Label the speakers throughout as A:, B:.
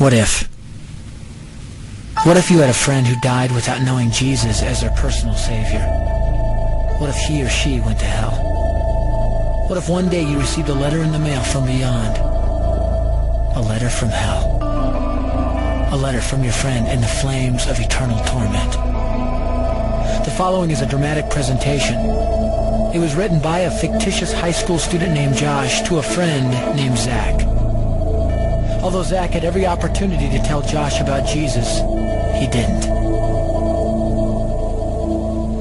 A: What if? What if you had a friend who died without knowing Jesus as their personal Savior? What if he or she went to hell? What if one day you received a letter in the mail from beyond? A letter from hell. A letter from your friend in the flames of eternal torment. The following is a dramatic presentation. It was written by a fictitious high school student named Josh to a friend named Zach. Although Zach had every opportunity to tell Josh about Jesus, he didn't.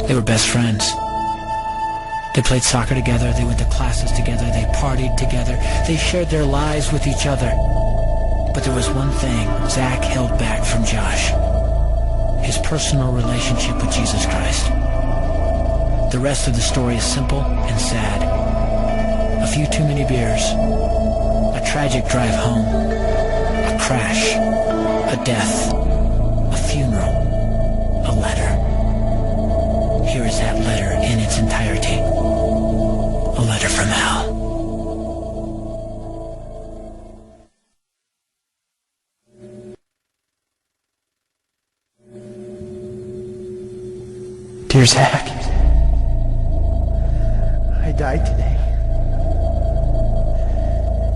A: They were best friends. They played soccer together, they went to classes together, they partied together, they shared their lives with each other. But there was one thing Zach held back from Josh: his personal relationship with Jesus Christ. The rest of the story is simple and sad. A few too many beers, a tragic drive home, a crash, a death, a funeral, a letter. Here is that letter in its entirety. A letter from hell. Dear Zach, I died today.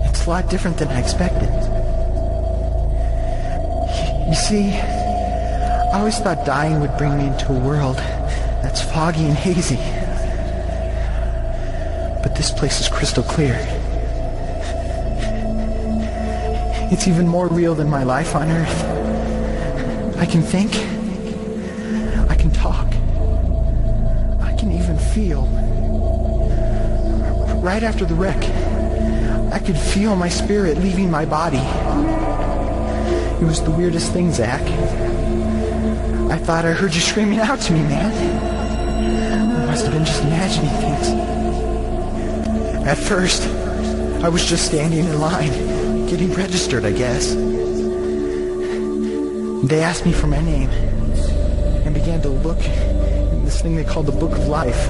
A: It's a lot different than I expected. You see, I always thought dying would bring me into a world that's foggy and hazy. But this place is crystal clear. It's even more real than my life on Earth. I can think. I can talk. I can even feel. Right after the wreck, I could feel my spirit leaving my body. It was the weirdest thing, Zach. I thought I heard you screaming out to me, man. I must have been just imagining things. At first, I was just standing in line, getting registered, I guess. They asked me for my name and began to look in this thing they called the Book of Life.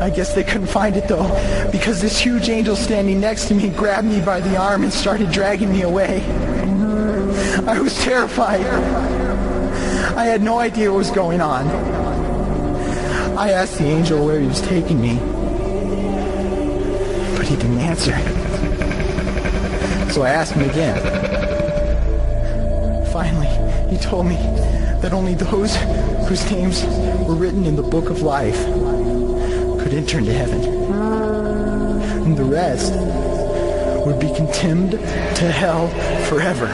A: I guess they couldn't find it, though, because this huge angel standing next to me grabbed me by the arm and started dragging me away. I was terrified. I had no idea what was going on. I asked the angel where he was taking me, but he didn't answer. So I asked him again. Finally, he told me that only those whose names were written in the Book of Life could enter into heaven. And the rest would be condemned to hell forever.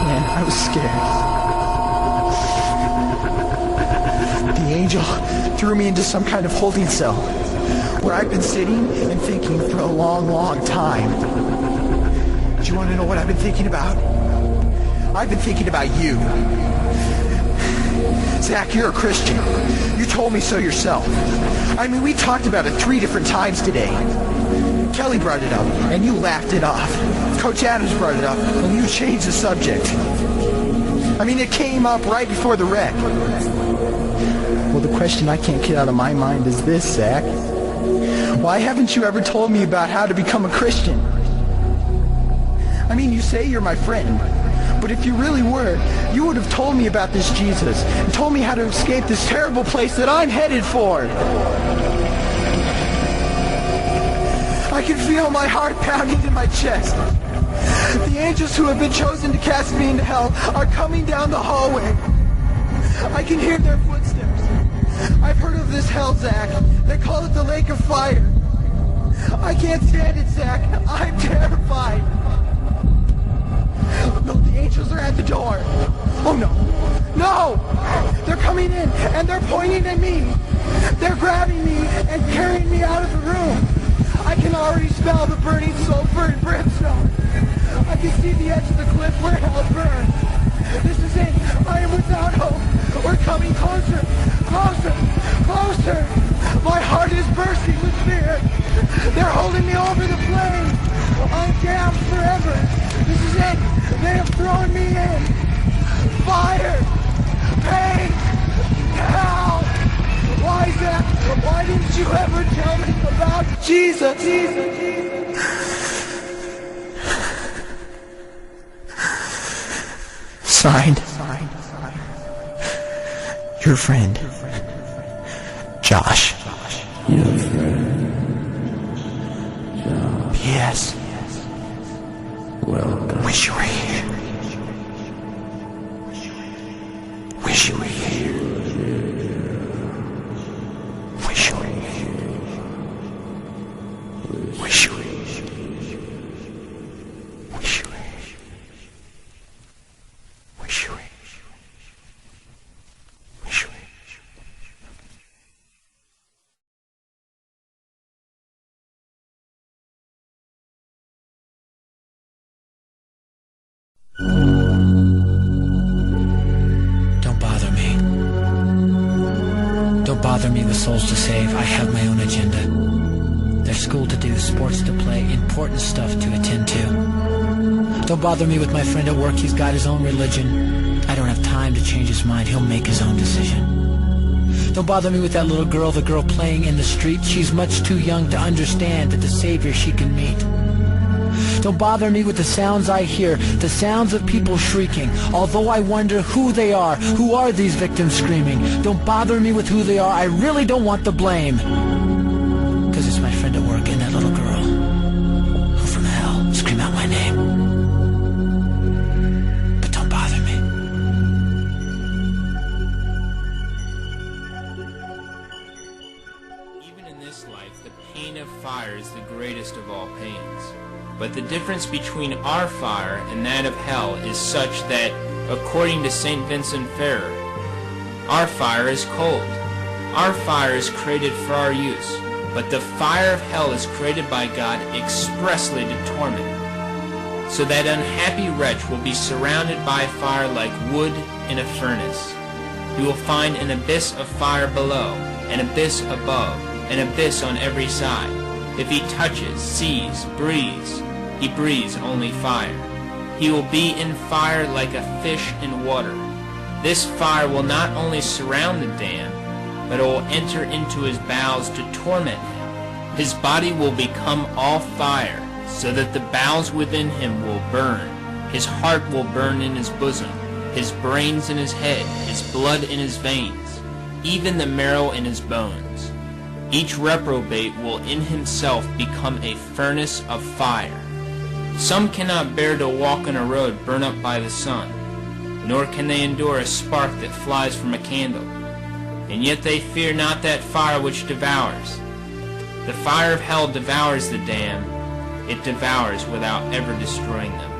A: Man, I was scared. The angel threw me into some kind of holding cell where I've been sitting and thinking for a long, long time. Do you want to know what I've been thinking about? I've been thinking about you. Zach, you're a Christian. You told me so yourself. I mean, we talked about it 3 different times today. Kelly brought it up, and you laughed it off. Coach Adams brought it up, and you changed the subject. I mean, it came up right before the wreck. Well, the question I can't get out of my mind is this, Zach. Why haven't you ever told me about how to become a Christian? I mean, you say you're my friend, but if you really were, you would have told me about this Jesus and told me how to escape this terrible place that I'm headed for. I can feel my heart pounding in my chest. The angels who have been chosen to cast me into hell are coming down the hallway. I can hear their footsteps. I've heard of this hell, Zach. They call it the lake of fire. I can't stand it, Zach. I'm terrified. No, the angels are at the door. Oh, no. No! They're coming in, and they're pointing at me. They're grabbing me and carrying me out of the room. I can already smell the burning sulfur and brimstone. I can see the edge of the cliff where hell burns. This is it. I am without hope. We're coming closer, closer, closer. My heart is bursting with fear. They're holding me over the flames. I'm damned forever. This is it. They have thrown me in. Fire. Pain. Hell. Why, Zach? Why didn't you ever tell me about Jesus? Signed, your friend, Josh.
B: Your friend, Josh.
A: P.S.
B: Welcome.
A: Wish you were here. Wish you were here. Wish you were here. Wish you were here. Wish you were here. Wish you were here. Wish you were here. Don't bother me. Don't bother me with souls to save. I have my own agenda. There's school to do, sports to play, important stuff to attend to. Don't bother me with my friend at work. He's got his own religion. I don't have time to change his mind. He'll make his own decision. Don't bother me with that little girl, the girl playing in the street. She's much too young to understand that the Savior she can meet. Don't bother me with the sounds I hear, the sounds of people shrieking, although I wonder who they are. Who are these victims screaming? Don't bother me with who they are. I really don't want the blame. Because it's my friend at work and that little girl who from hell scream out my name. But don't bother me.
C: Even in this life, the pain of fire is the greatest of all pains. But the difference between our fire and that of hell is such that, according to St. Vincent Ferrer, our fire is cold. Our fire is created for our use, but the fire of hell is created by God expressly to torment. So that unhappy wretch will be surrounded by fire like wood in a furnace. You will find an abyss of fire below, an abyss above, an abyss on every side. If he touches, sees, breathes, he breathes only fire. He will be in fire like a fish in water. This fire will not only surround the damned, but it will enter into his bowels to torment him. His body will become all fire, so that the bowels within him will burn. His heart will burn in his bosom, his brains in his head, his blood in his veins, even the marrow in his bones. Each reprobate will in himself become a furnace of fire. Some cannot bear to walk on a road burned up by the sun, nor can they endure a spark that flies from a candle. And yet they fear not that fire which devours. The fire of hell devours the damned. It devours without ever destroying them.